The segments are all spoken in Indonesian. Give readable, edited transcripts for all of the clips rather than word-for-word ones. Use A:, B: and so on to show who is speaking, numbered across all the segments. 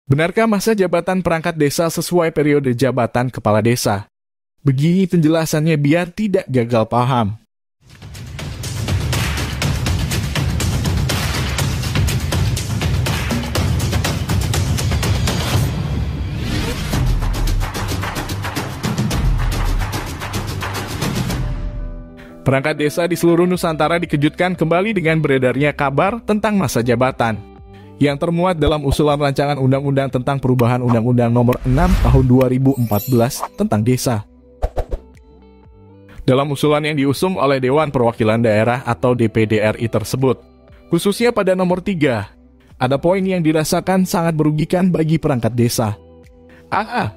A: Benarkah masa jabatan perangkat desa sesuai periode jabatan kepala desa? Begini penjelasannya biar tidak gagal paham. Perangkat desa di seluruh Nusantara dikejutkan kembali dengan beredarnya kabar tentang masa jabatan yang termuat dalam usulan rancangan undang-undang tentang perubahan Undang-Undang Nomor 6 Tahun 2014 tentang desa. Dalam usulan yang diusung oleh Dewan Perwakilan Daerah atau DPD RI tersebut, khususnya pada nomor 3, ada poin yang dirasakan sangat merugikan bagi perangkat desa. A.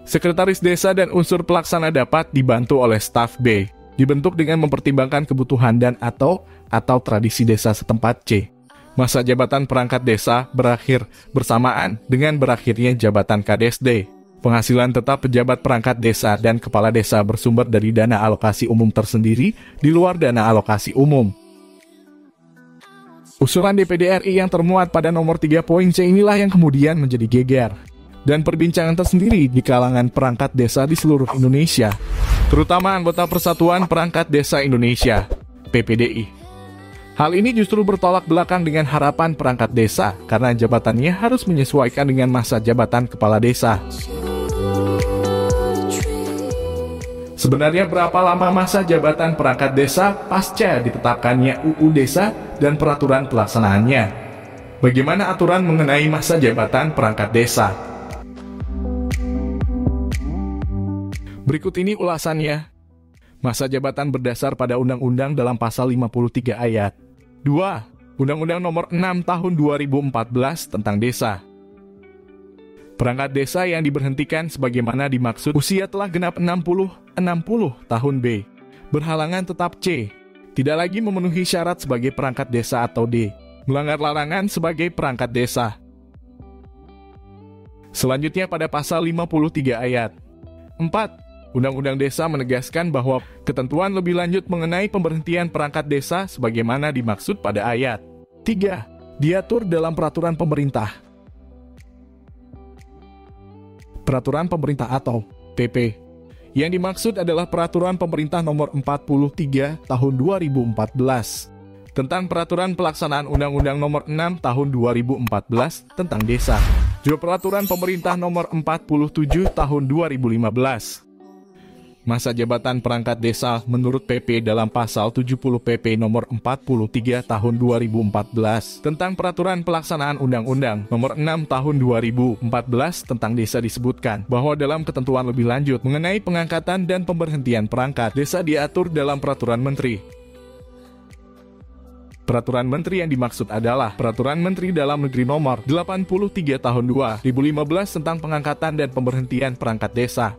A: Sekretaris desa dan unsur pelaksana dapat dibantu oleh staf. B. Dibentuk dengan mempertimbangkan kebutuhan dan atau tradisi desa setempat. C. Masa jabatan perangkat desa berakhir bersamaan dengan berakhirnya jabatan KDSD. Penghasilan tetap pejabat perangkat desa dan kepala desa bersumber dari dana alokasi umum tersendiri di luar dana alokasi umum. Usulan DPD RI yang termuat pada nomor 3 poin C inilah yang kemudian menjadi geger dan perbincangan tersendiri di kalangan perangkat desa di seluruh Indonesia, terutama anggota Persatuan Perangkat Desa Indonesia, PPDI. Hal ini justru bertolak belakang dengan harapan perangkat desa karena jabatannya harus menyesuaikan dengan masa jabatan kepala desa. Sebenarnya berapa lama masa jabatan perangkat desa pasca ditetapkannya UU Desa dan peraturan pelaksanaannya? Bagaimana aturan mengenai masa jabatan perangkat desa? Berikut ini ulasannya. Masa jabatan berdasar pada Undang-Undang dalam Pasal 53 Ayat 2 Undang-Undang Nomor 6 Tahun 2014 tentang Desa. Perangkat desa yang diberhentikan sebagaimana dimaksud usia telah genap 60 tahun. B. Berhalangan tetap. C. Tidak lagi memenuhi syarat sebagai perangkat desa atau D. Melanggar larangan sebagai perangkat desa. Selanjutnya pada Pasal 53 Ayat 4 Undang-Undang Desa menegaskan bahwa ketentuan lebih lanjut mengenai pemberhentian perangkat desa sebagaimana dimaksud pada ayat 3 diatur dalam peraturan pemerintah. Peraturan pemerintah atau PP. Yang dimaksud adalah peraturan pemerintah nomor 43 tahun 2014 tentang peraturan pelaksanaan Undang-Undang nomor 6 tahun 2014 tentang desa. Juga peraturan pemerintah nomor 47 tahun 2015. Masa jabatan perangkat desa menurut PP dalam Pasal 70 PP nomor 43 tahun 2014 tentang peraturan pelaksanaan Undang-Undang nomor 6 tahun 2014 tentang desa disebutkan bahwa dalam ketentuan lebih lanjut mengenai pengangkatan dan pemberhentian perangkat desa diatur dalam peraturan menteri. Peraturan menteri yang dimaksud adalah Peraturan Menteri Dalam Negeri nomor 83 tahun 2015 tentang pengangkatan dan pemberhentian perangkat desa,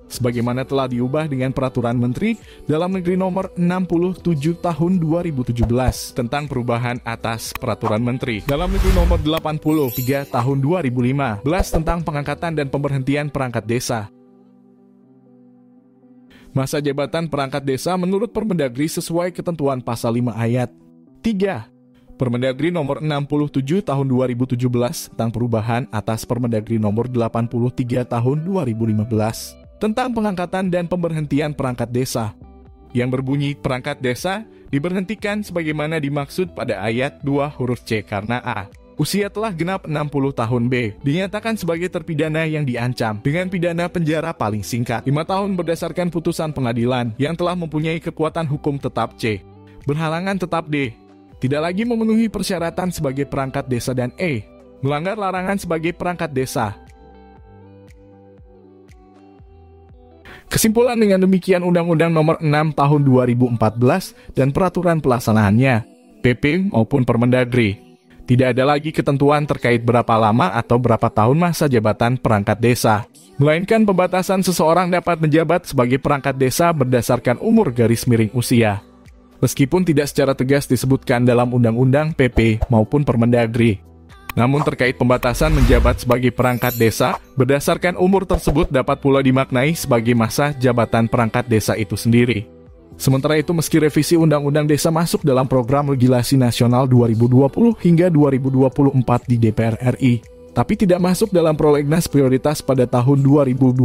A: sebagaimana telah diubah dengan Peraturan Menteri Dalam Negeri Nomor 67 Tahun 2017 tentang perubahan atas Peraturan Menteri Dalam Negeri Nomor 83 Tahun 2015 tentang pengangkatan dan pemberhentian perangkat desa. Masa jabatan perangkat desa menurut Permendagri sesuai ketentuan Pasal 5 Ayat 3 Permendagri Nomor 67 Tahun 2017 tentang perubahan atas Permendagri Nomor 83 Tahun 2015 tentang pengangkatan dan pemberhentian perangkat desa, yang berbunyi perangkat desa diberhentikan sebagaimana dimaksud pada ayat 2 huruf C karena A. Usia telah genap 60 tahun. B. Dinyatakan sebagai terpidana yang diancam dengan pidana penjara paling singkat 5 tahun berdasarkan putusan pengadilan yang telah mempunyai kekuatan hukum tetap. C. Berhalangan tetap. D. Tidak lagi memenuhi persyaratan sebagai perangkat desa. Dan E. Melanggar larangan sebagai perangkat desa. Kesimpulan dengan demikian Undang-Undang Nomor 6 Tahun 2014 dan peraturan pelaksanaannya, PP maupun Permendagri. Tidak ada lagi ketentuan terkait berapa lama atau berapa tahun masa jabatan perangkat desa, melainkan pembatasan seseorang dapat menjabat sebagai perangkat desa berdasarkan umur garis miring usia. Meskipun tidak secara tegas disebutkan dalam Undang-Undang PP maupun Permendagri. Namun terkait pembatasan menjabat sebagai perangkat desa, berdasarkan umur tersebut dapat pula dimaknai sebagai masa jabatan perangkat desa itu sendiri. Sementara itu meski revisi Undang-Undang Desa masuk dalam program legislasi nasional 2020 hingga 2024 di DPR RI, tapi tidak masuk dalam prolegnas prioritas pada tahun 2022.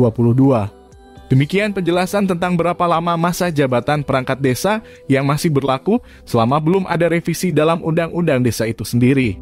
A: Demikian penjelasan tentang berapa lama masa jabatan perangkat desa yang masih berlaku selama belum ada revisi dalam Undang-Undang Desa itu sendiri.